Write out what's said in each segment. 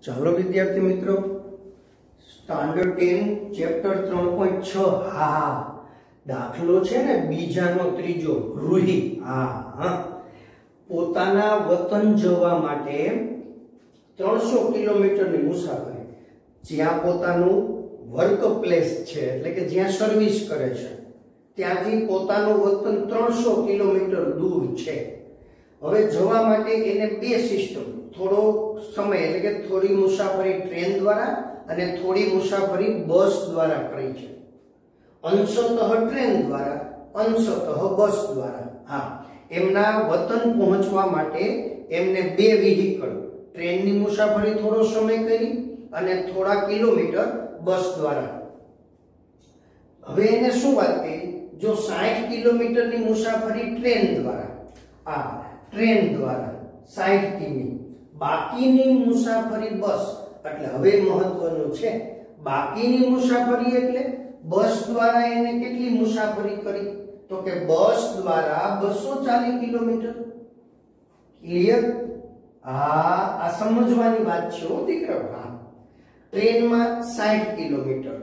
ચાલો વિદ્યાર્થી મિત્રો, સ્ટાન્ડર્ડ 10 ચેપ્ટર 3.6 હા દાખલો છે ને બીજાનો ત્રીજો રૂહી પોતાના વતન જવા માટે 300 કિલોમીટરની મુસાફરી, જ્યાં પોતાનું વર્ક પ્લેસ છે એટલે કે જ્યાં સર્વિસ કરે છે ત્યાંથી પોતાનું વતન 300 કિલોમીટર દૂર છે. હવે જવા માટે એને બે સિસ્ટમ, થોડો સમય એટલે કે થોડી મુસાફરી ટ્રેન દ્વારા અને થોડી મુસાફરી બસ દ્વારા કરી છે. અંશતઃ ટ્રેન દ્વારા, અંશતઃ બસ દ્વારા. એમના વતન પહોંચવા માટે એમને બે વ્હીકલ, ટ્રેનની મુસાફરી થોડો સમય કરી અને થોડા કિલોમીટર બસ દ્વારા. હવે એને શું વાત કરી, જો 60 કિલોમીટરની મુસાફરી ટ્રેન દ્વારા, ટ્રેન દ્વારા 60 કિમી, બાકીની મુસાફરી બસ, એટલે હવે મહત્વનું છે બાકીની મુસાફરી એટલે બસ દ્વારા એને કેટલી મુસાફરી કરી, તો કે બસ દ્વારા 240 કિલોમીટર. ક્લિયર? આ સમજવાની વાત છે હો દીકરા. ટ્રેનમાં 60 કિલોમીટર,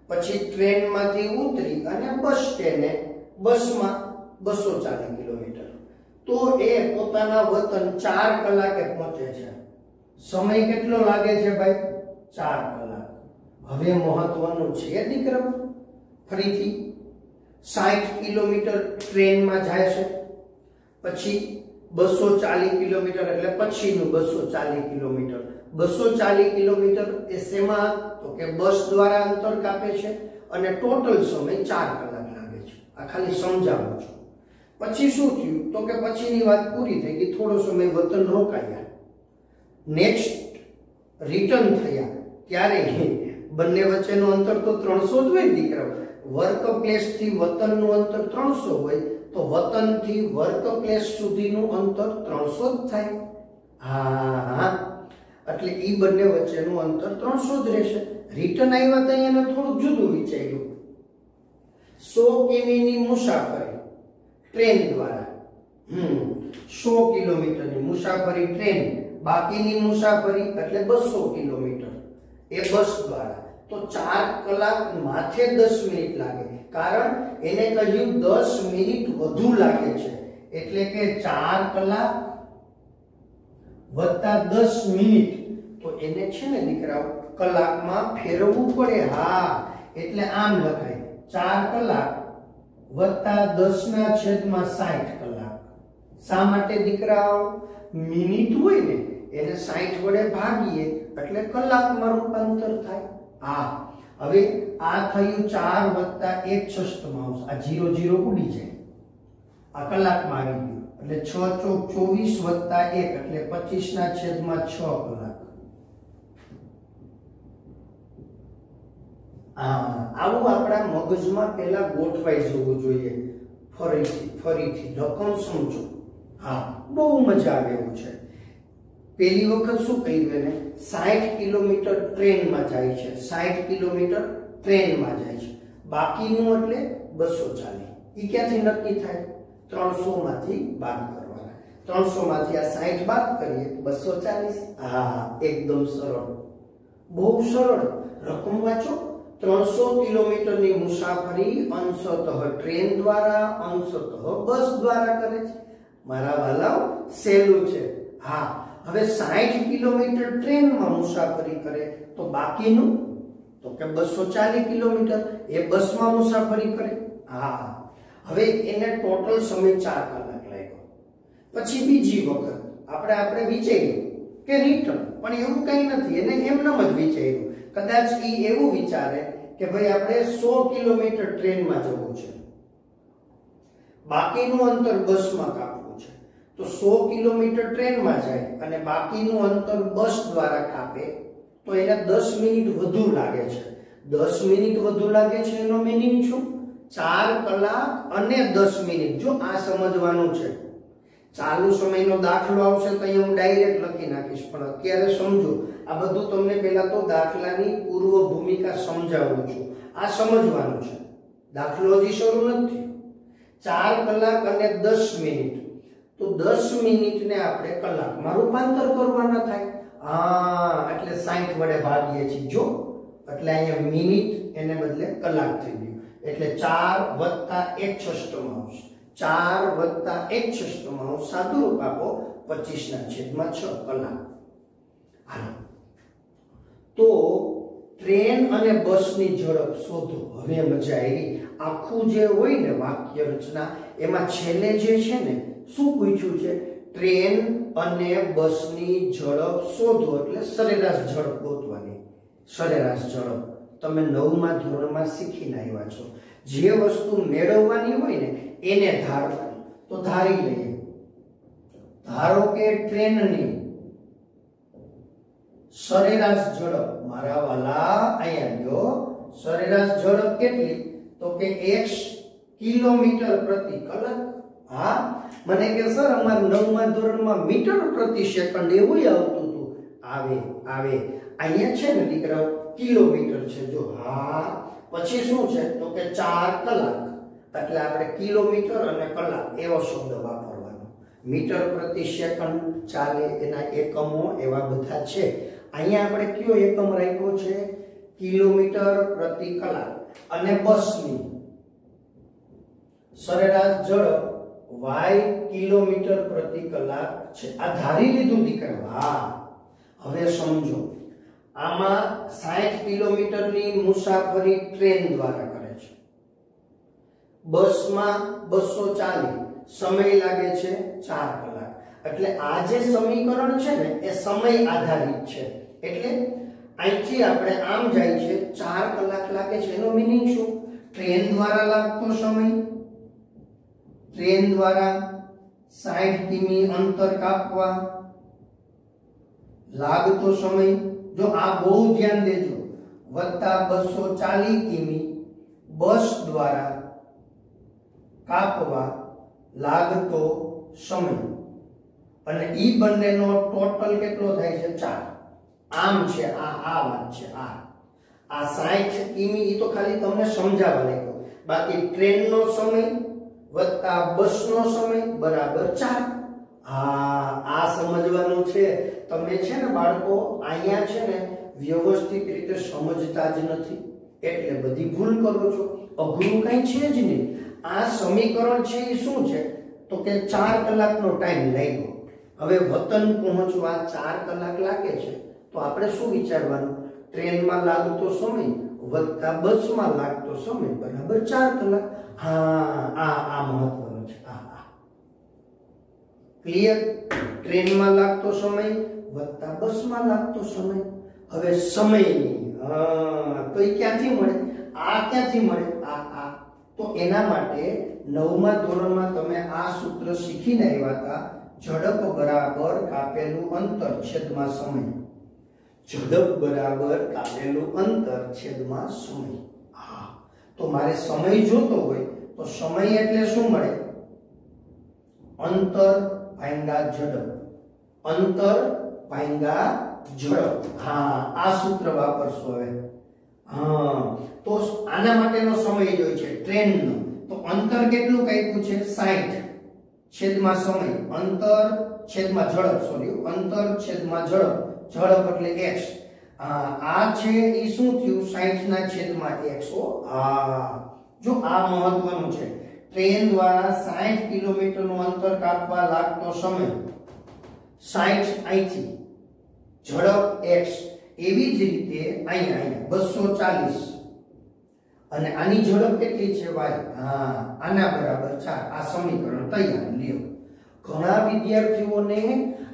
પછી ટ્રેનમાંથી ઉતરી અને બસ સ્ટેન્ડે બસમાં 240 કિલોમીટર, તો એ પોતાના વતન 4 કલાકે પહોંચે છે. સમય કેટલો લાગે છે ભાઈ? 4 કલાક. હવે મહત્વનું છે દીકરા, ફરીથી 60 કિલોમીટર ટ્રેનમાં જાય છે, પછી 240 કિલોમીટર એટલે પછીનું 240 કિલોમીટર. 240 કિલોમીટર એ શેમાં? તો કે બસ દ્વારા અંતર કાપે છે અને ટોટલ સમય 4 કલાક લાગે છે. આ ખાલી સમજાવું છું. પછી શું થયું, તો કે પછીની વાત પૂરી થઈ ગઈ, થોડો સમય વતન રોકાયા, નેક્સ્ટ રિટર્ન થયા, ત્યારે બંને વચ્ચેનું અંતર તો 300 જ હોય દીકરાઓ. વર્ક પ્લેસ થી વતનનું અંતર 300 હોય તો વતન થી વર્ક પ્લેસ સુધીનું અંતર 300 જ થાય. એટલે ઈ બંને વચ્ચેનું અંતર 300 જ રહેશે. રિટર્ન આવ્યા તો એને થોડું જુદું વિચાર્યું. 100 કિમીની મુસાફરી ટ્રેન દ્વારા, 100 કિલોમીટરની મુસાફરી ટ્રેન, બાકીની મુસાફરી એટલે 200 કિલોમીટર એ બસ દ્વારા, તો 4 કલાક માથે 10 મિનિટ લાગે. કારણ એને કહ્યું 10 મિનિટ વધુ લાગે છે, એટલે કે 4 કલાક વત્તા 10 મિનિટ, તો એને છે ને દીકરાઓ કલાકમાં ફેરવવું પડે. એટલે આમ લખાય 4 કલાક વત્તા 10/60 કલાક. શા માટે દીકરાઓ? મિનિટ હોય ને એને 60 વડે ભાગીએ એટલે કલાકમાં રૂપાંતર થાય. હવે આ થયું 4 વત્તા 1/6. આ 0 0 ઉડી જાય, આ કલાકમાં આવી ગયું. એટલે 6 ચોક 24 વત્તા 1 એટલે 25/6 કલાક. આવું આપણા મગજમાં પેલા ગોઠવાઈ જવું જોઈએ. ફરીથી રકમ સમજો. બહુ મજા આવે એવું છે. પેલી વખત શું કહ્યું એને? 60 કિલોમીટર ટ્રેનમાં જાય છે, 60 કિલોમીટર ટ્રેનમાં જાય છે, બાકીનું એટલે 240. એ ક્યાંથી નક્કી થાય? 300 માંથી બાદ કરવાના. 300 માંથી આ 60 બાદ કરીએ 240. એકદમ સરળ, બહુ સરળ. રકમ વાંચો. 300 કિલોમીટરની મુસાફરી અંશતઃ ટ્રેન દ્વારા, અંશતઃ બસ દ્વારા કરે છે. મારા વાલાઓ સહેલું છે. હવે 60 કિલોમીટર ટ્રેનમાં મુસાફરી કરે તો બાકીનું, તો કે 240 કિલોમીટર એ બસમાં મુસાફરી કરે. હવે એને ટોટલ સમય 4 કલાક લાગ્યો. પછી બીજી વખત આપણે વિચાર્યું કે રિટર્ન, પણ એવું કઈ નથી, એને એમનેમ જ વિચાર્યું. કદાચ ઈ એવું વિચારે કે ભાઈ આપણે 100 કિલોમીટર ટ્રેનમાં જવું છે, બાકીનું અંતર બસમાં કાપવું છે, તો 100 કિલોમીટર ટ્રેનમાં જાય અને બાકીનું અંતર બસ દ્વારા કાપે તો એને 10 મિનિટ વધુ લાગે છે. 10 મિનિટ વધુ લાગે છે એનો મીનિંગ શું? 4 કલાક અને 10 મિનિટ. જો આ સમજવાનું છે. ચાલુ સમયનો દાખલો આવશે તો અહીંયા હું ડાયરેક્ટ લખી નાખીશ, પણ અત્યારે સમજો. આ બધું તમને પહેલા તો દાખલાની પૂર્વ ભૂમિકા સમજાવું છું. આ સમજવાનું છે. દાખલો હજી શરૂ નથી. 4 કલાક અને 10 મિનિટ, તો 10 મિનિટને આપણે કલાકમાં રૂપાંતર કરવાના થાય. એટલે 60 વડે ભાગીએ છીએ જો, એટલે અહીંયા મિનિટ એને બદલે કલાક થઈ ગયું, એટલે 4 + 1/6 4 + 1/6 સાદું રૂપ આપો 25/6 કલાક. હાલો તો ટ્રેન અને બસની ઝડપ શોધો. હવે મજા આવી. આખું જે હોય ને વાક્ય રચના એમાં છેલ્લે જે છે ને શું પૂછ્યું છે? ટ્રેન અને બસની ઝડપ શોધો, એટલે સરેરાશ ઝડપ ગોતવાની. સરેરાશ ઝડપ તમે 9મા ધોરણમાં શીખીને આવ્યા છો. જે વસ્તુ મેળવવાની હોય ને એને ધારવાની. તો ધારી લઈએ, ધારો કે ટ્રેનની સરેરાશ ઝડપ, મારા વાલા અહીંયા લ્યો, સરેરાશ ઝડપ કેટલી? તો કે x કિલોમીટર પ્રતિ કલાક. હા, મને કે સર અમાર 9મા ધોરણમાં મીટર પ્રતિ સેકન્ડ એવું આવતું હતું. આવે અહીંયા છે ને દીકરાઓ કિલોમીટર છે જો. હા, પછી શું છે? તો કે 4 કલાક, એટલે આપણે કિલોમીટર અને કલાક એવો શબ્દ વાપરવાનો. મીટર પ્રતિ સેકન્ડ ચાલે, એના એકમો એવા બધા છે. અહીંયા આપણે કયો એકમ રાખ્યો છે? કિલોમીટર પ્રતિ કલાક. અને બસની સરેરાશ ઝડપ y કિલોમીટર પ્રતિ કલાક છે. આ ધારી લીધું દીકરા. હા, હવે સમજો, આમાં 60 કિલોમીટરની મુસાફરી ટ્રેન દ્વારા કરે છે, બસમાં 240, સમય લાગે છે 4 કલાક. એટલે આ જે સમીકરણ છે ને એ સમય આધારિત છે. એટલે અહીંથી આપણે આમ જાય છે 4 કલાક લાગે છે. એનો મીનિંગ શું? ટ્રેન દ્વારા લાગતો સમય, ટ્રેન દ્વારા 60 કિમી અંતર કાપવા લાગતો સમય, જો આ બહુ ધ્યાન દેજો, વત્તા 240 કિમી બસ દ્વારા કાપવા લાગતો સમય, અને ઈ બંનેનો ટોટલ કેટલો થાય છે? 4. આમ છે આ વાત છે. આ 60 કિમી ઈ તો ખાલી તમને સમજાવવા લાગ્યો. બાકી ટ્રેનનો સમય વત્તા બસનો સમય બરાબર 4. આ સમજવાનું છે. તમે છે ને બાળકો અહીંયા છે ને વ્યવસ્થિત રીતે સમજતા જ નથી, એટલે બધી ભૂલ કરો છો. અઘરું કઈ છે જ નહીં. આ સમીકરણ છે એ શું છે? તો કે 4 કલાકનો ટાઈમ લાગ્યો. હવે વતન પહોંચવા 4 કલાક લાગે છે, તો આપણે શું વિચારવાનું? ટ્રેનમાં લાગતો સમય વત્તા બસમાં લાગતો સમય બરાબર 4 કલાક. આ મહત્વનું છે. ક્લિયર? ટ્રેનમાં લાગતો સમય વત્તા બસમાં લાગતો સમય. હવે સમયની તો એ ક્યાંથી મળે? આ ક્યાંથી મળે? તો એના માટે 9મા ધોરણમાં તમે આ સૂત્ર શીખીને આવ્યા હતા. ઝડપ બરાબર કાપેલું અંતર છેદમાં સમય. ઝડપ બરાબર કાપેલું અંતર છેદમાં સમય. તો મારે સમય જોતો હોય તો સમય એટલે શું મળે? અંતર ભાંગા ઝડપ. અંતર ભાંગા ઝડપ. આ સૂત્ર વાપરશો હવે. તો આના માટેનો સમય જોઈ છે ટ્રેનનો. તો અંતર કેટલું કાપ્યું છે? 60 છેદમાં સમય. અંતર છેદમાં ઝડપ, સોરી, અંતર છેદમાં ઝડપ. ઝડપ એટલે x. આ છે એ શું થયું? 60 ના છેદમાં x. જો આ મહત્વનું છે. ટ્રેન દ્વારા 60 કિલોમીટરનું અંતર કાપવા લાગતો સમય 60 અહીંથી, ઝડપ x. એવી જ રીતે અહીંયા 240, અને આની ઝડપ કેટલી છે? y. આના બરાબર 4. આ સમીકરણ તૈયાર. લ્યો, ઘણા વિદ્યાર્થીઓને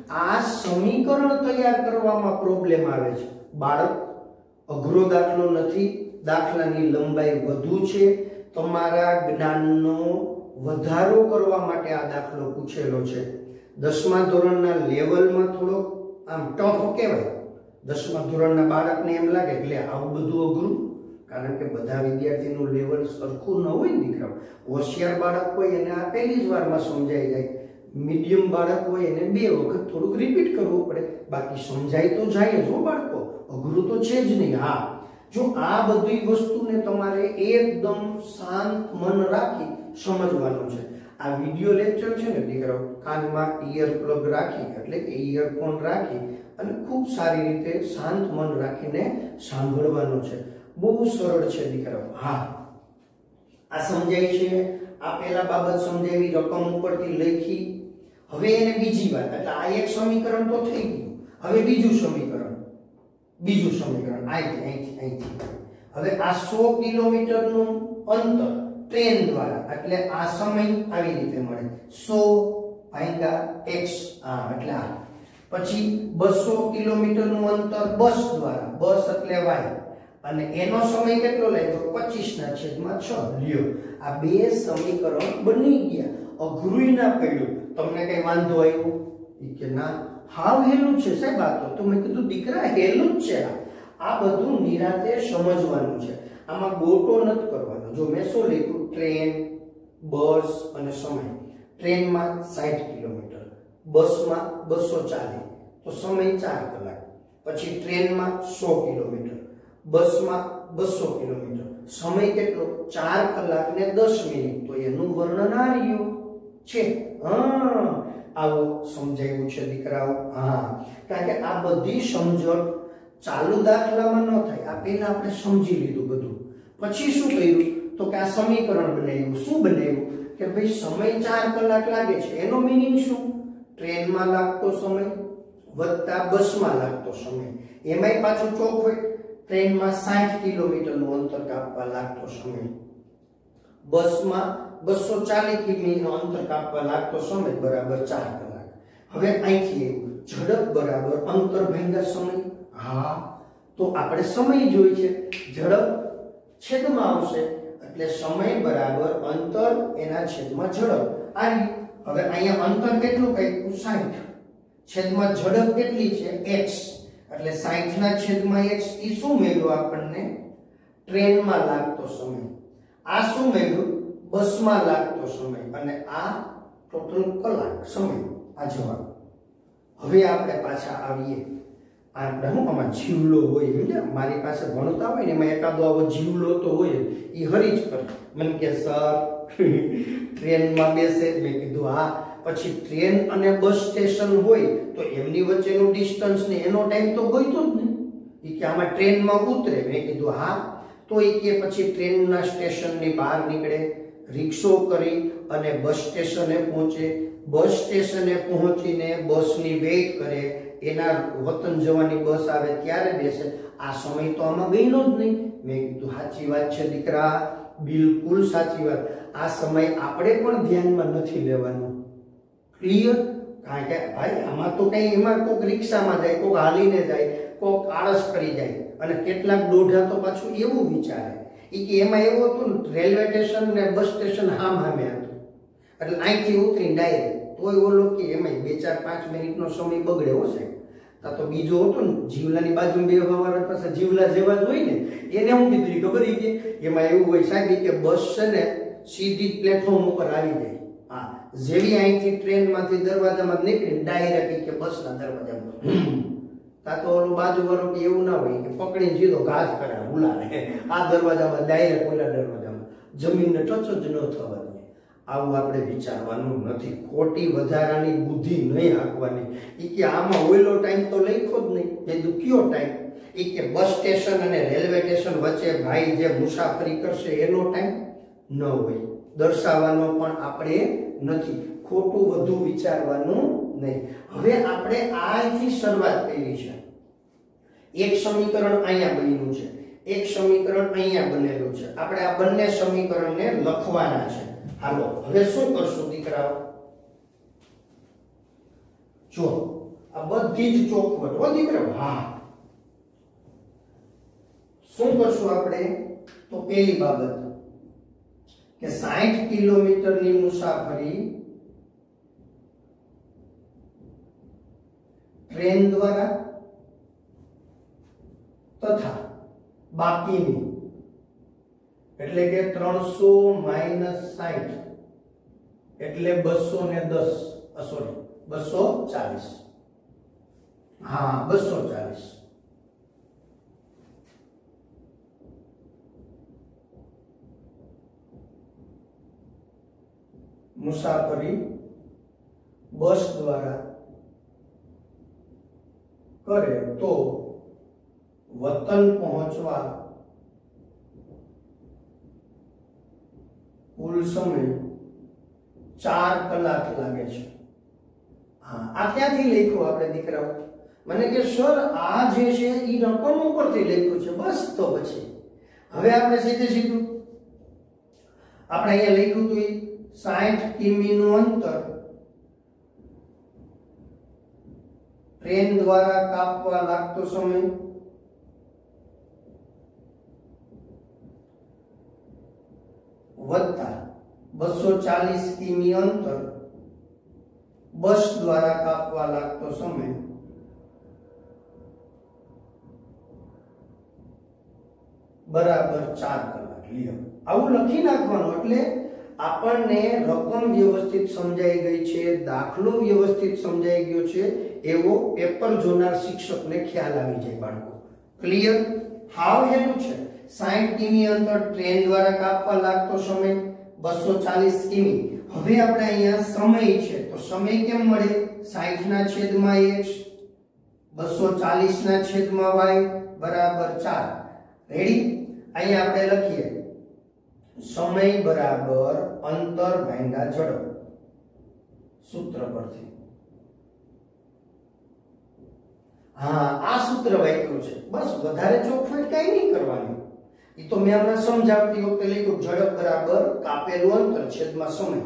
આ સમીકરણ તૈયાર કરવામાં પ્રોબ્લેમ આવે છે. બાળક, અઘરો દાખલો નથી, દાખલાની લંબાઈ વધુ છે. તમારા જ્ઞાનનો વધારો કરવા માટે આ દાખલો પૂછેલો છે. 10મા ધોરણના લેવલમાં થોડો આમ ટફ કહેવાય. 10મા ધોરણના બાળકને એમ લાગે કે આવું બધું અઘરું, કારણ કે બધા વિદ્યાર્થીનું લેવલ સરખું ન હોય. દીકરાઓ, હોશિયાર બાળક હોય એને આ પહેલી જ વારમાં સમજાઈ જાય. મીડિયમ બાળક હોય એને 2 વખત થોડુંક રિપીટ કરવું પડે. બાકી સમજાય તો જાય જ હો બાળકો, અઘરું તો છે જ નહીં. જો આ બધી વસ્તુને તમારે એકદમ શાંત મન રાખી સમજવાનું છે. આ વિડિયો લેક્ચર છે ને દીકરાઓ, કાનમાં ઇયર પ્લગ રાખી એટલે કે ઇયરફોન રાખી અને ખૂબ સારી રીતે શાંત મન રાખીને સાંભળવાનું છે. બહુ સરળ છે દીકરાઓ. હા, આ સમજાય છે. આ પહેલા બાબત સમજાવી, રકમ ઉપરથી લખી. હવે એને બીજી વાત, એટલે આ એક સમીકરણ તો થઈ ગયું. હવે બીજું સમીકરણ અહીંથી. હવે આ 100 કિલોમીટરનું અંતર ટ્રેન દ્વારા, એટલે આ સમય આવી રીતે મળે 100 × x, એટલે આ. પછી 200 કિલોમીટરનું અંતર બસ દ્વારા, બસ એટલે y, અને એનો સમય કેટલો લાગ્યો 25/6. લ્યો, આ બે સમીકરણ બની ગયા. અઘરું ના પડ્યું. તમને કઈ વાંધો આવ્યો? કે ના, હાવ હેલું છે સાહેબ. આ તો મેં કીધું દીકરા હેલું જ છે. આ બધું નિરાતે સમજવાનું છે. આમાં ગોટો નથી કરવાનો. જો મેં શું લખ્યું, ટ્રેન, બસ અને સમય. ટ્રેનમાં 60 કિલોમીટર, બસમાં 240, તો સમય 4 કલાક. પછી ટ્રેનમાં 100 કિલોમીટર, બસમાં 200 કિલોમીટર, સમય કેટલો 4 કલાક ને 10 મિનિટ. તો એનું વર્ણન આ રહ્યું છે. આવો સમજાયું છે દીકરાઓ. કારણ કે આ બધી સમજણ ચાલુ દાખલામાં ન થાય. આ પહેલા આપણે સમજી લીધું બધું. પછી શું કર્યું, તો કે આ સમીકરણ બનાવ્યું. શું બનાવ્યું કે ભાઈ સમય 4 કલાક લાગે છે, એનો મીનિંગ શું, ટ્રેનમાં લાગતો સમય વત્તા બસમાં લાગતો સમય. એમાંય પાછું ચોક હોય, ટ્રેનમાં 60 કિલોમીટરનું અંતર કાપવા લાગતો સમય, બસમાં 240 કિમીનું અંતર કાપવા લાગતો સમય બરાબર 4 કલાક. હવે અહીંથી ઝડપ બરાબર અંતર ભાગ્યા સમય. તો આપણે સમય જોઈ છે, ઝડપ છેદમાં આવશે, એટલે સમય બરાબર અંતર એના છેદમાં ઝડપ. હવે અહીંયા અંતર કેટલું કહ્યું 60, છેદમાં ઝડપ કેટલી છે x, એટલે 60 ના છેદમાં x. ઈ શું મળ્યું આપણને, ટ્રેનમાં લાગતો સમય. આ શું મળ્યું, બસમાં લાગતો સમય. અને આ ટોટલ કલાક સમય. આ જવાબ. હવે આપણે પાછા આવીએ. આપણે હું આમાં જીવલો હોય, સમજ્યા? મારી પાસે ભણતા હોય ને એમાં એકાદો આવો જીવલો તો હોય, એ હરી જ કરે. મને કે સર ટ્રેનમાં બેસે. મેં કીધું હા. પછી ટ્રેન અને બસ સ્ટેશન હોય તો એમની વચ્ચેનું ડિસ્ટન્સ ને એનો ટાઈમ તો ગોઈતો જ નહીં. એ કે આમાં ટ્રેનમાં ઉતરે. મેં કીધું હા. તો એ કે પછી ટ્રેનના સ્ટેશનની બહાર નીકળે, રિક્ષો કરી અને બસ સ્ટેશને પહોંચે, બસ સ્ટેશને પહોંચીને બસની વેઇટ કરે, એના વતન જવાની બસ આવે ત્યારે બેસે. આ સમય તો આમાં ગઈનો જ નહીં. મેં કીધું સાચી વાત છે દીકરા, બિલકુલ સાચી વાત. આ સમય આપણે પણ ધ્યાનમાં નથી લેવાનો. ક્લિયર? કારણ કે ભાઈ આમાં તો કઈ, એમાં કોઈક રિક્ષામાં જાય, કોઈક હાલીને જાય, કોઈક આળસ કરી જાય, અને કેટલાક દોઢા તો પાછું એવું વિચારે કે એમાં એવું હતું ને, રેલવે સ્ટેશન ને બસ સ્ટેશન હામે હતું, એટલે અહીંથી ઉતરીને ડાયરેક્ટ. તોય ઓલો કે એમાં 2-4-5 મિનિટનો સમય બગડે હશે. તો બીજો હતો ને, જીવલાની બાજુમાં બેહવા પાસે જીવલા જેવા જ હોય ને, એને હું કીધું ખબર કે એમાં એવું હોય સાહેબ કે બસ છે ને સીધી પ્લેટફોર્મ ઉપર આવી જાય. જેવી અહીંથી ટ્રેનમાંથી દરવાજામાં નીકળી ડાયરેક્ટ કે બસના દરવાજામાં, તા તો ઓલું બાજુવાળો કે એવું ના હોય કે પકડીને સીધો ઘાત કરે, ઉલારે આ દરવાજામાં ડાયરેક્ટ ઓલા દરવાજામાં, જમીનને ટચ જ ન થવા દે. આવું આપણે વિચારવાનું નથી. ખોટી વધારાની બુદ્ધિ નહીં હાંકવાની. એ કે આમાં ઓઈલો ટાઈમ તો લખ્યો જ નહીં. એ દુખ્યો ટાઈમ. એ કે બસ સ્ટેશન અને રેલવે સ્ટેશન વચ્ચે ભાઈ જે મુસાફરી કરશે એનો ટાઈમ ન હોય, દર્શાવવાનો પણ આપણે નથી. ખોટું વધુ વિચારવાનું નહીં. હવે આપણે આથી શરૂઆત કરી છે. એક સમીકરણ અહીંયા બન્યું છે, એક સમીકરણ અહીંયા બનેલું છે. આપણે આ બંને સમીકરણને લખવાના છે. હાલો હવે શું કરશું દીકરાઓ? જો આ બધી જ ચોખવટ હો દીકરાઓ. હા, શું કરશું આપણે? તો પહેલી બાબત કે 60 કિલોમીટરની મુસાફરી ટ્રેન દ્વારા તથા બાકીની એટલે કે 300 - 60 એટલે 210, સોરી 240. હા 240 - મુસાફરી બસ દ્વારા કરે તો વતન પહોંચવા કુલ સમય 4 કલાક લાગે છે। હા, આ ક્યાંથી લખ્યું આપણે દીકરાઓ? મને કે સર આ જે છે એ રકમ ઉપરથી લખ્યું છે। બસ તો પછી હવે આપણે સીધે સીધું આપણે અહીંયા લખ્યું હતું 60 કિમીનું અંતર ટ્રેન દ્વારા કાપવા લાગતો સમય વત્તા 240 કિમી અંતર બસ દ્વારા કાપવા લાગતો સમય બરાબર 4 કલાક। લ્યો આવું લખી નાખવાનું એટલે આપણને રકમ વ્યવસ્થિત સમજાઈ ગઈ છે, દાખલો વ્યવસ્થિત સમજાઈ ગયો છે એવો પેપર જોનાર શિક્ષકને ખ્યાલ આવી જાય બાળકો। ક્લિયર? હાવ હેલું છે। 60 કિમી અંતર ટ્રેન દ્વારા કાપવા લાગતો સમય 240 કિમી। હવે આપણે અહીંયા સમય છે તો સમય કેમ મળે? 60 ના છેદમાં x 240 ના છેદમાં y બરાબર 4। રેડી? અહીંયા આપણે લખીએ સમય બરાબર અંતર ભાગ્યા ઝડપ સૂત્ર પરથી। હા, આ સૂત્ર વાપર્યું છે। બસ વધારે ચોખવટ કઈ નહીં કરવાની। એ તો મેં હમણાં સમજાવતી વખતે લખ્યું ઝડપ બરાબર કાપેલું અંતર છેદમાં સમય।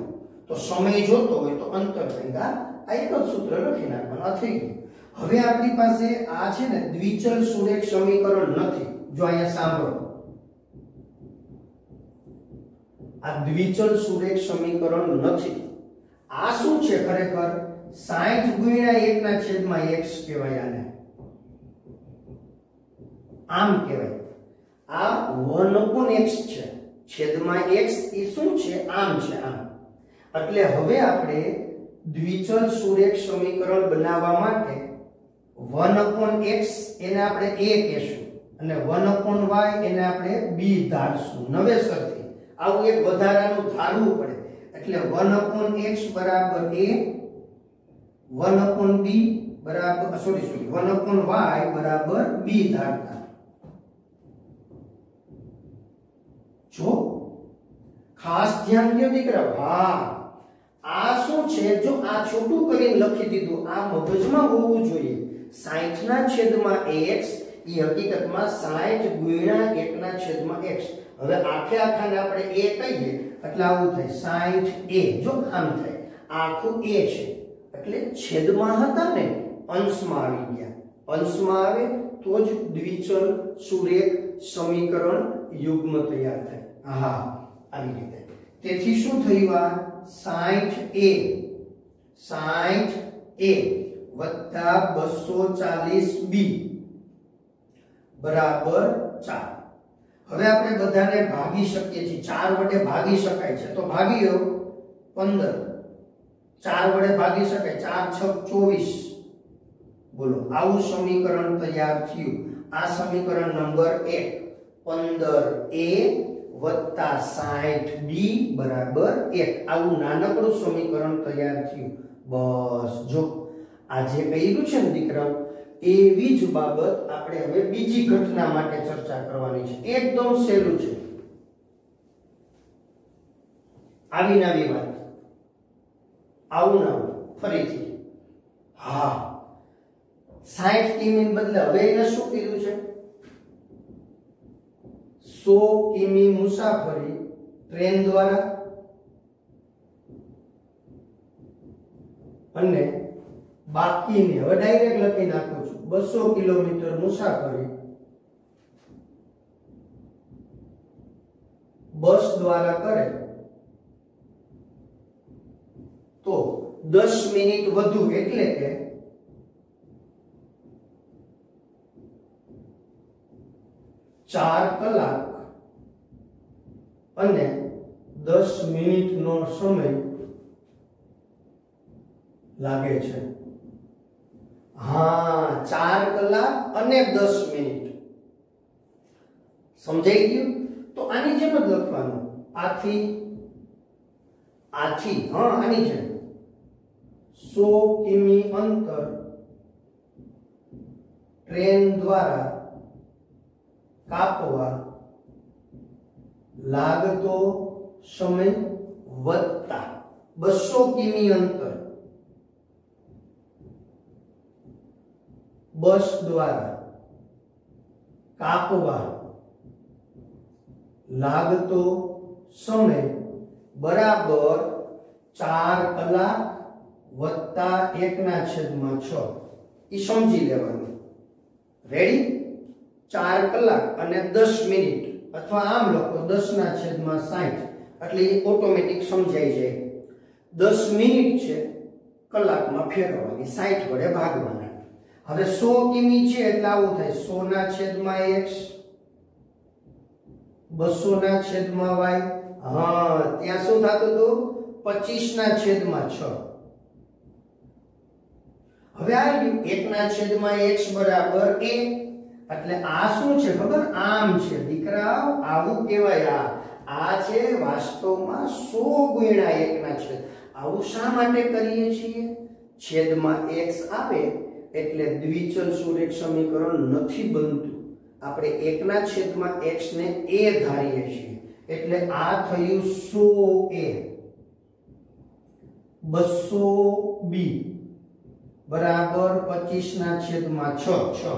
તો સમય જોતો હોય તો અંતર ભાગ્યા આ એક જ સૂત્ર લખી નાખવાનું। આ થઈ ગયું। હવે આપણી પાસે આ છે ને દ્વિચલ સુરેખ સમીકરણ નથી। જો અહીંયા સાંભળો, આ દ્વિચલ સુરેખ સમીકરણ નથી। આ શું છે ખરેખર? 60 ગુણ્યા 1 ના છેદમાં x કહેવાય આને। આમ કહેવાય। આ 1/x છે, છેદમાં x એ શું છે? આમ છે, આમ। એટલે હવે આપણે દ્વિચલ સુરેખ સમીકરણ બનાવવા માટે 1/x એને આપણે a કહેશું અને 1/y એને આપણે b ધારશું નવેસરથી। આવું એક વધારાનું ધારવું પડે એટલે 1/x બરાબર a 1/b બરાબર 1/y બરાબર b ધારતા। જો ખાસ ધ્યાન દો દીકરા। હા, આ શું છે? જો આ છોટું કરીને લખી દીધું, આ મગજમાં હોવું જોઈએ। 60 ના છેદમાં x એ હકીકતમાં 60 ગુણ્યા 1 ના છેદમાં x। હવે આખે આખાને આપણે a કહીએ એટલે આવું થાય 60a। જો આમ થાય આખું a છે એટલે છેદમાં હતા ને અંશમાં આવી ગયા। અંશમાં આવે તો જ દ્વિચલ સુરેખ સમીકરણ યુગ્મ તૈયાર થાય। હા, આવી રીતે। તેથી શું થયું? આ 60a વત્તા 240b બરાબર 4। હવે આપણે બધાને ભાગી શકીએ છીએ। 4 વડે ભાગી શકાય છે તો ભાગી લો 15। 4 વડે ભાગી શકાય, 4 6 24। બોલો, આવું સમીકરણ તૈયાર થયું। આ સમીકરણ નંબર 1 15a વત્તા 60b બરાબર 1। આવું નાનકડું સમીકરણ તૈયાર થયું। બસ જો આ જે કર્યું છે ને દીકરાઓ, એવી જ બાબત આપણે હવે બીજી ઘટના માટે ચર્ચા કરવાની છે। એકદમ સહેલું છે, આવી નવી વાત, આવું ના ફરીથી। હા, 60 કિમી બદલે હવે એને શું કીધું છે? 100 કિમી મુસાફરી ટ્રેન દ્વારા અને બાકીને હવે ડાયરેક્ટ લખી નાખું છું 200 કિલોમીટર મુસાફરી બસ દ્વારા કરે તો 10 મિનિટ વધુ એટલે કે 4 કલાક અને 10 મિનિટનો સમય લાગે છે। હા, 4 કલાક અને 10 મિનિટ સમજાઈ ગયું? તો આની જેમ જ લખવાનું। આથી આથી આની જેમ 100 કિમી અંતર ટ્રેન દ્વારા કાપવા લાગતો સમય વત્તા 200 કિમી અંતર બસ દ્વારા કાપવા લાગતો સમય બરાબર 4 કલાક વત્તા 1/6 ઈ સમજી લેવાનું. રેડી? 4 કલાક અને 10 મિનિટ અથવા આમ લખો 10/60 એટલે એ ઓટોમેટિક સમજાઈ જાય. 10 મિનિટ છે કલાકમાં ફેરવવાની, 60 વડે ભાગવાના. હવે 100 કિમી છે એટલે આવું થાય 100/x 200/y. ત્યાં શું થતું હતું? 25/6. હવે આવ્યું 1/x બરાબર a. એટલે આ શું છે ખબર? આમ છે દીકરા, આવું કહેવાય. આ છે વાસ્તવમાં 100 × 1/. આવું શા માટે કરીએ છીએ? છેદમાં x આવે એટલે દ્વિચલ સુરેખ સમીકરણ નથી બનતું. આપણે 1/x ને a ધારીએ છીએ એટલે આ થયું 100a 200b બરાબર 25/6.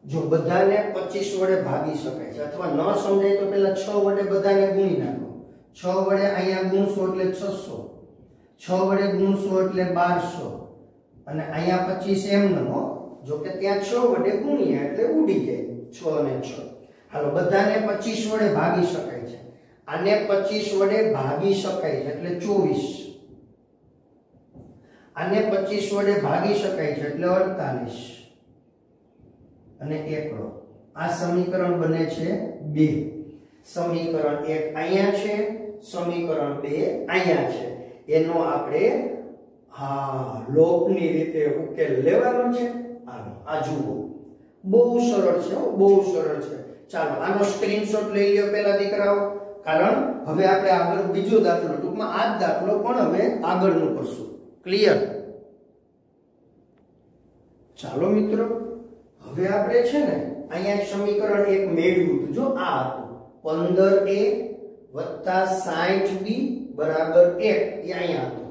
જો બધાને 25 વડે ભાગી શકાય છે અથવા ન સમજાય તો પેલા 6 વડે બધાને ગુણી નાખો. 6 વડે અહીંયા ગુણશો એટલે 600, 6 વડે ગુણશો એટલે 1200 અને અહીંયા 25 એમ ન હો. જો કે ત્યાં 6 વડે ગુણ્યા એટલે ઉડી જાય 6 અને 6. હાલો બધાને 25 વડે ભાગી શકાય છે. આને 25 વડે ભાગી શકાય છે એટલે 24. આને 25 વડે ભાગી શકાય છે એટલે 48 અને એકડો. આ સમીકરણ બને છે 2. સમીકરણ 1 અહીંયા છે, સમીકરણ 2 અહીંયા છે. એનો આપણે લોપની રીતે ઉકેલ લેવાનો છે. આ જુઓ, બહુ સરળ છે, બહુ સરળ છે. ચાલો આનો સ્ક્રીનશોટ લઈ લ્યો પેલા દીકરાઓ, કારણ હવે આપણે આગળ બીજો દાખલો, ટૂંકમાં આ જ દાખલો પણ હવે આગળનું કરશું. ક્લિયર? ચાલો મિત્રો, હવે આપણે છે ને અહીંયા સમીકરણ 1 મેળવ્યું હતું. જો આ હતું 15a + 60b બરાબર 1 એ અહીંયા હતું.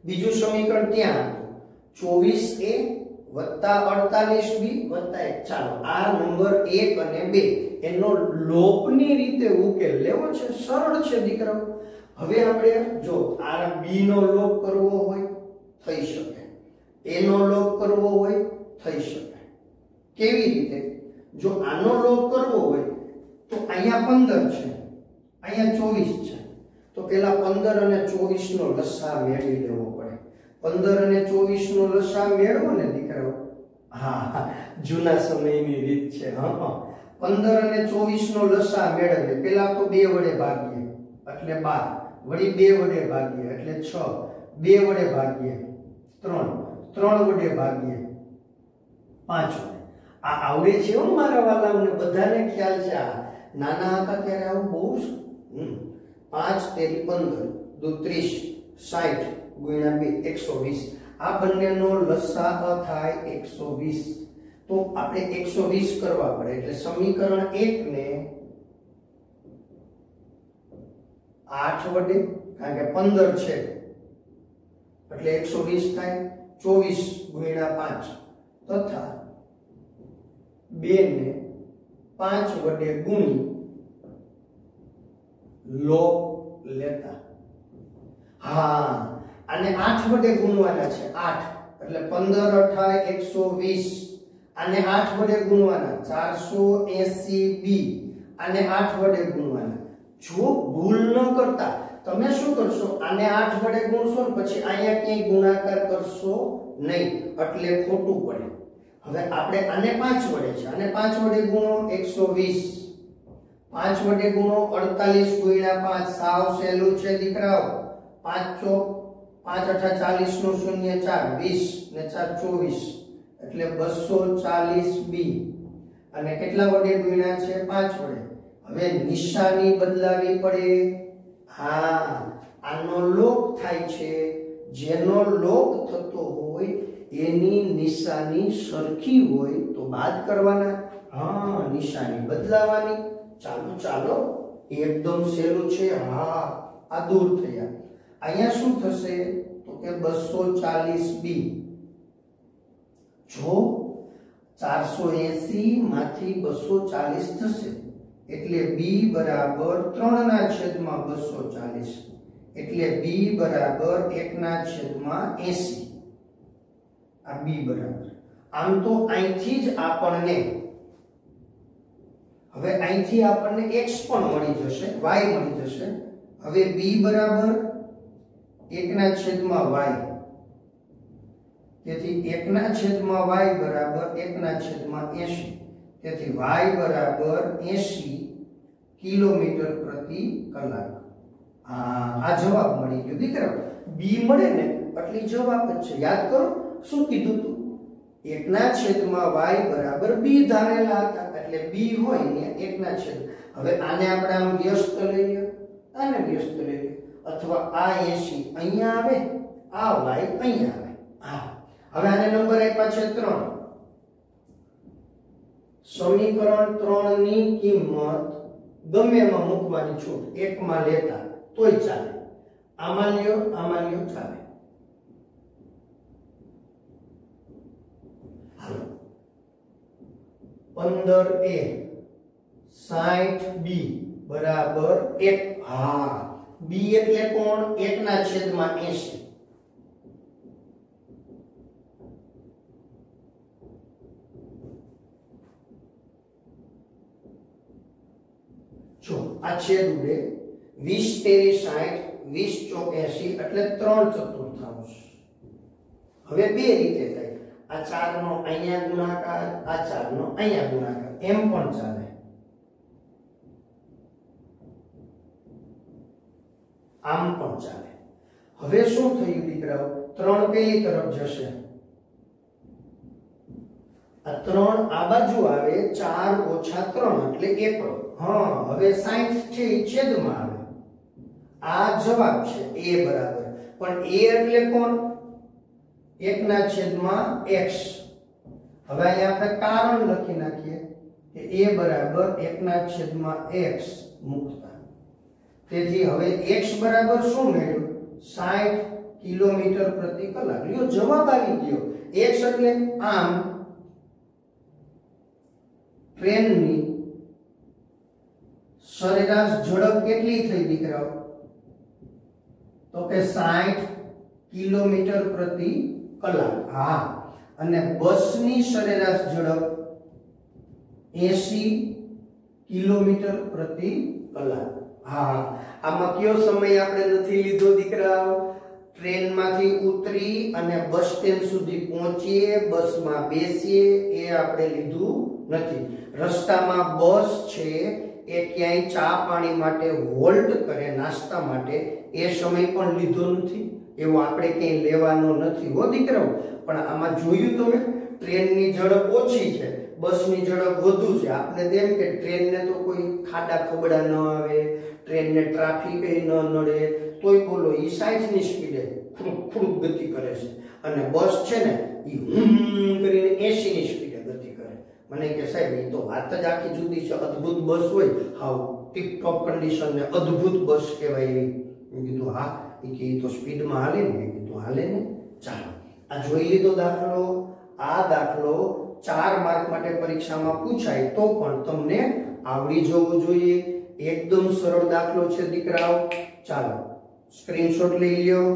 બીજું સમીકરણ ત્યાં હતું 24a + 48b + 1. ચાલો આ નંબર 1 અને 2 એનો લોપની રીતે ઉકેલ લેવો છે. સરળ છે દીકરાઓ. હવે આપણે જો આ b નો લોપ કરવો હોય થઈ શકે, a નો લોપ કરવો હોય થઈ શકે. કેવી રીતે? જો આનો લોપ કરવો હોય તો અહીંયા 15 છે, અહીંયા 24 છે, તો પેલા 15 અને 24 નો લસા મેળવી લેવો પડે. 15 અને 24 નો લસા મેળવો ને દીકરાઓ, જૂના સમયની રીત છે. 15 અને 24 નો લસા મેળવીએ. પેલા તો 2 વડે ભાગીએ એટલે 12, વળી 2 વડે ભાગીએ એટલે 6, 2 વડે ભાગીએ 3, 3 વડે ભાગીએ 5 વડે. આ આવડે છે હો મારા વાલાઓને, બધાને ખ્યાલ છે. આ નાના હતા ત્યારે આવું બહુ 5 તેરી 15 દુ 30 60 ગુણ્યા 2 120. આ બંનેનો લસા થાય 120. તો આપણે 120 કરવા પડે એટલે સમીકરણ 1 ને 8 વડે, કારણ કે 15 છે એટલે 120 થાય. 24 ગુણ્યા 5 તથા 2 ને 5 વડે ગુણી લોપ લેતા. આને 8 વડે ગુણવાના છે. 8 એટલે 15 થાય 120. આને 8 વડે ગુણવાના 480b. આને 8 વડે ગુણવાના. જો ભૂલ ન કરતા તમે શું કરશો? આને 8 વડે ગુણશો ને પછી અહીંયા ક્યાંય ગુણાકાર કરશો નહીં, એટલે ખોટું પડે. હવે આપણે આને 5 વડે છે, આને 5 વડે ગુણો 120, 5 વડે ગુણો 48 ગુણ્યા 5. સાવ સહેલું છે દીકરાઓ. 5 ચોક 5 8 40 નો 0 4 20 ને 4 24 એટલે 240b અને કેટલા વડે ગુણ્યા છે 5 વડે. હવે નિશાની બદલાવી પડે. હા, આનો લોપ થાય છે. જેનો લોપ થતો હોય એની નિશાની સરખી હોય તો બાદ કરવાના. હા, નિશાની બદલાવાની. ચાલો ચાલો, એકદમ સહેલું છે. હા, આ દૂર થયા. અહીંયા શું થશે તો કે 240b જો 480 માંથી 240 થશે એટલે b બરાબર 3/240 એટલે b બરાબર 1/80. આ b બરાબર. આમ તો અહીંથી જ આપણને હવે અહીંથી આપણને x પણ મળી જશે, y મળી જશે. હવે b બરાબર 1/y. તેથી 1/y બરાબર 1/80. તેથી y બરાબર 80 કિલોમીટર પ્રતિ કલાક. આ જવાબ મળી ગયો દીકરા. b મળે ને એટલે જવાબ જ છે. યાદ કરો શું કીધું તું? 1/y બરાબર b ધારેલા હતા એટલે b હોય ને 1/. હવે આને આપણે આમ વ્યસ્ત લઈ લ્યો, આને વ્યસ્ત લઈ લ્યો, અથવા આ 80 અહીંયા આવે, આ y અહીંયા આવે. હા, હવે આને નંબર આપ્યા છે 3. સમીકરણ 3 ની કિંમત ગમે એમાં મૂકવાની છૂટ, એકમાં લેતા તોય ચાલે. આમાં લ્યો ચાલે. હાલો 15a 60b બરાબર 1. હા, b એટલે કોણ? 1/80. જો આ છેદ ઉડે 20 તેરી 60 20 ચોક 80 એટલે 3/4. હવે બે રીતે થાય. આ 4 નો અહીંયા ગુણાકાર, આ 4 નો અહીંયા ગુણાકાર, એમ પણ ચાલે. આમ પણ ચાલે. હવે શું થયું દીકરાઓ? 3 પેલી તરફ જશે, આ 3 આ બાજુ આવે, 4 ઓછા 3 એટલે 1. હા, હવે 60 છે એ છેદમાં આવે. આ જવાબ છે a બરાબર. પણ a એટલે કોણ? 1/x. હવે અહીંયા આપણે કારણ લખી નાખીએ કે a બરાબર 1/x મૂકતા. તેથી હવે x બરાબર શું મળ્યું? 60 કિલોમીટર પ્રતિ કલાક. લ્યો જવાબ આવી ગયો. x એટલે આમ ટ્રેનની સરેરાશ ઝડપ કેટલી થઈ દીકરાઓ? તો કે 60 કિલોમીટર પ્રતિ કલાક. હા, અને બસની સરેરાશ ઝડપ 80 કિલોમીટર પ્રતિ કલાક. હા, આમાં કયો સમય આપણે નથી લીધો દીકરાઓ? ટ્રેનમાંથી ઉતરી અને બસ સ્ટેન્ડ સુધી પહોંચીએ, બસમાં બેસીએ, એ આપણે લીધું નથી. રસ્તામાં બસ છે એ ક્યાંય ચા પાણી માટે હોલ્ટ કરે, નાસ્તા માટે, એ સમય પણ લીધો નથી. એવો આપણે ક્યાંય લેવાનો નથી હો દીકરાઓ. પણ આમાં જોયું તમે, ટ્રેનની ઝડપ ઓછી છે, બસની ઝડપ વધુ છે. આપણે તેમ કે ટ્રેનને તો કોઈ ખાડા ખબડા ન આવે, ટ્રેનને ટ્રાફિક ન નડે, તોય બોલો એ 60 ની સ્પીડે ખૂબ ગતિ કરે છે. અને બસ છે ને એ કરીને 80 ની સ્પીડે ગતિ કરે. મને કે સાહેબ એ તો વાત જ આખી જુદી છે. અદ્ભુત બસ હોય, હાવ ટીપ ટોપ કન્ડિશન ને અદ્ભુત બસ કહેવાય એવી. મેં કીધું હા, એ કે એ તો સ્પીડમાં હાલે ને. મેં કીધું હાલે ને. ચાલો આ જોઈ લીધો દાખલો. આ દાખલો 4 માર્ક માટે પરીક્ષામાં પૂછાય તો પણ તમને આવડી જવું જોઈએ. એકદમ સરળ દાખલો છે દીકરાઓ. ચાલો સ્ક્રીનશોટ લઈ લ્યો.